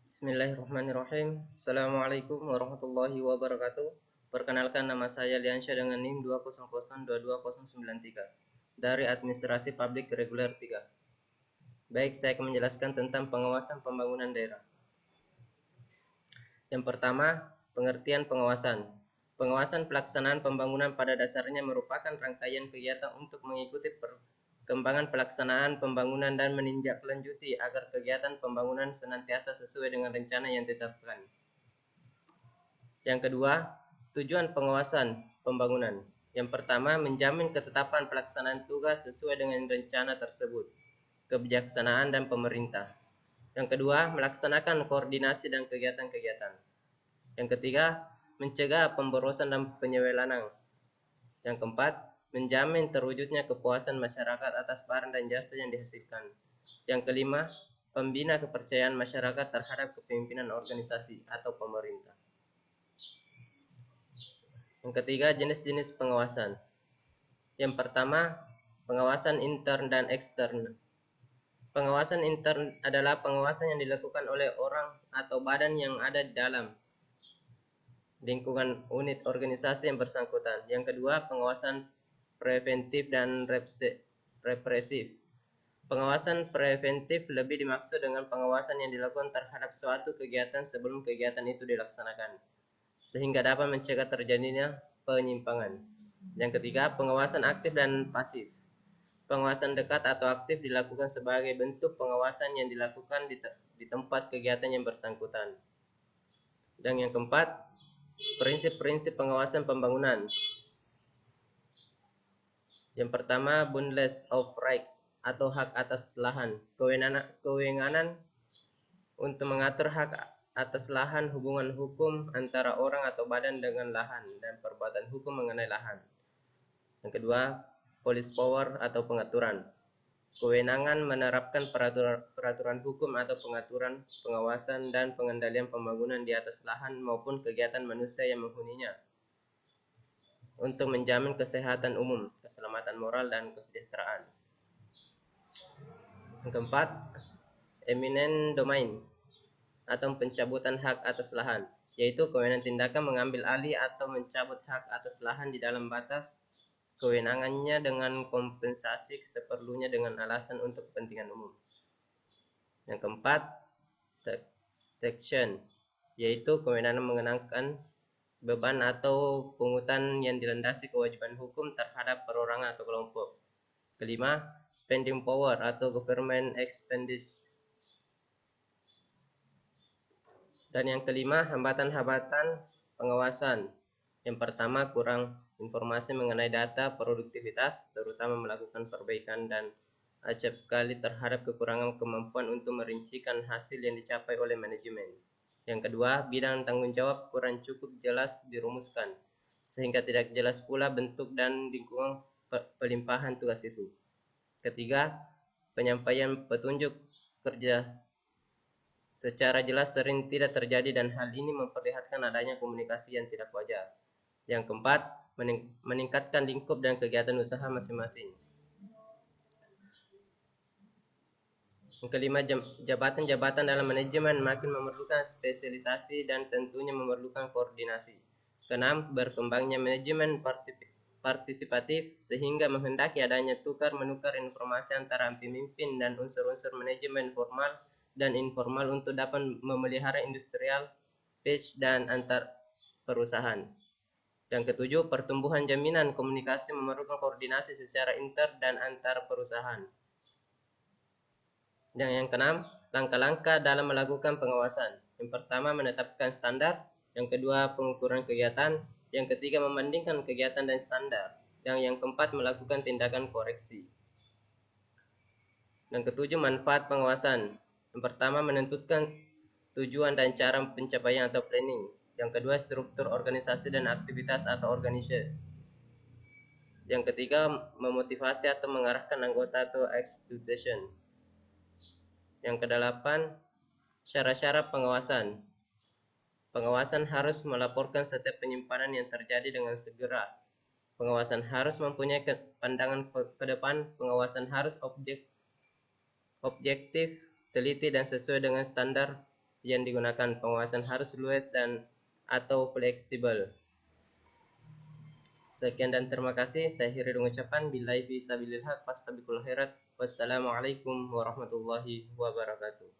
Bismillahirrahmanirrahim. Assalamualaikum warahmatullahi wabarakatuh. Perkenalkan, nama saya Liansyah dengan NIM 200222093 dari Administrasi Publik Reguler 3. Baik, saya akan menjelaskan tentang pengawasan pembangunan daerah. Yang pertama, pengertian pengawasan. Pengawasan pelaksanaan pembangunan pada dasarnya merupakan rangkaian kegiatan untuk mengikuti perkembangan pelaksanaan pembangunan dan menindaklanjuti agar kegiatan pembangunan senantiasa sesuai dengan rencana yang ditetapkan. Yang kedua, tujuan pengawasan pembangunan. Yang pertama, menjamin ketetapan pelaksanaan tugas sesuai dengan rencana tersebut, kebijaksanaan dan pemerintah. Yang kedua, melaksanakan koordinasi dan kegiatan-kegiatan. Yang ketiga, mencegah pemborosan dan penyelewengan. Yang keempat, menjamin terwujudnya kepuasan masyarakat atas barang dan jasa yang dihasilkan. Yang kelima, pembina kepercayaan masyarakat terhadap kepemimpinan organisasi atau pemerintah. Yang ketiga, jenis-jenis pengawasan. Yang pertama, pengawasan intern dan ekstern. Pengawasan intern adalah pengawasan yang dilakukan oleh orang atau badan yang ada di dalam lingkungan unit organisasi yang bersangkutan. Yang kedua, pengawasan preventif dan represif. Pengawasan preventif lebih dimaksud dengan pengawasan yang dilakukan terhadap suatu kegiatan sebelum kegiatan itu dilaksanakan, sehingga dapat mencegah terjadinya penyimpangan. Yang ketiga, pengawasan aktif dan pasif. Pengawasan dekat atau aktif dilakukan sebagai bentuk pengawasan yang dilakukan di tempat kegiatan yang bersangkutan. Dan yang keempat, prinsip-prinsip pengawasan pembangunan. Yang pertama, boundless of rights atau hak atas lahan. Kewenangan untuk mengatur hak atas lahan, hubungan hukum antara orang atau badan dengan lahan, dan perbuatan hukum mengenai lahan. Yang kedua, police power atau pengaturan. Kewenangan menerapkan peraturan hukum atau pengaturan, pengawasan, dan pengendalian pembangunan di atas lahan maupun kegiatan manusia yang menghuninya untuk menjamin kesehatan umum, keselamatan moral, dan kesejahteraan. Yang keempat, eminent domain atau pencabutan hak atas lahan, yaitu kewenangan tindakan mengambil alih atau mencabut hak atas lahan di dalam batas kewenangannya dengan kompensasi seperlunya dengan alasan untuk kepentingan umum. Yang keempat, taxation, yaitu kewenangan mengenakan beban atau pungutan yang dilandasi kewajiban hukum terhadap perorangan atau kelompok. Kelima, spending power atau government expenditure. Dan yang kelima, hambatan-hambatan pengawasan. Yang pertama, kurang informasi mengenai data produktivitas, terutama melakukan perbaikan, dan acap kali terhadap kekurangan kemampuan untuk merincikan hasil yang dicapai oleh manajemen. Yang kedua, bidang tanggung jawab kurang cukup jelas dirumuskan, sehingga tidak jelas pula bentuk dan lingkungan pelimpahan tugas itu. Ketiga, penyampaian petunjuk kerja secara jelas sering tidak terjadi dan hal ini memperlihatkan adanya komunikasi yang tidak wajar. Yang keempat, meningkatkan lingkup dan kegiatan usaha masing-masing. Yang kelima, jabatan-jabatan dalam manajemen makin memerlukan spesialisasi dan tentunya memerlukan koordinasi. Keenam, berkembangnya manajemen partisipatif sehingga menghendaki adanya tukar-menukar informasi antara pemimpin dan unsur-unsur manajemen formal dan informal untuk dapat memelihara industrial pitch dan antar perusahaan. Yang ketujuh, pertumbuhan jaminan komunikasi memerlukan koordinasi secara inter dan antar perusahaan. Dan yang keenam, langkah-langkah dalam melakukan pengawasan. Yang pertama, menetapkan standar. Yang kedua, pengukuran kegiatan. Yang ketiga, membandingkan kegiatan dan standar. Dan yang keempat, melakukan tindakan koreksi. Yang ketujuh, manfaat pengawasan. Yang pertama, menentukan tujuan dan cara pencapaian atau planning. Yang kedua, struktur organisasi dan aktivitas atau organisasi. Yang ketiga, memotivasi atau mengarahkan anggota atau execution. Yang kedelapan, syarat-syarat pengawasan. Pengawasan harus melaporkan setiap penyimpanan yang terjadi dengan segera. Pengawasan harus mempunyai pandangan ke depan. Pengawasan harus objektif, teliti, dan sesuai dengan standar yang digunakan. Pengawasan harus luas dan atau fleksibel. Sekian dan terima kasih. Saya akhiri dengan ucapan billahi fi sabilillah fastabiqul khairat. Wassalamualaikum warahmatullahi wabarakatuh.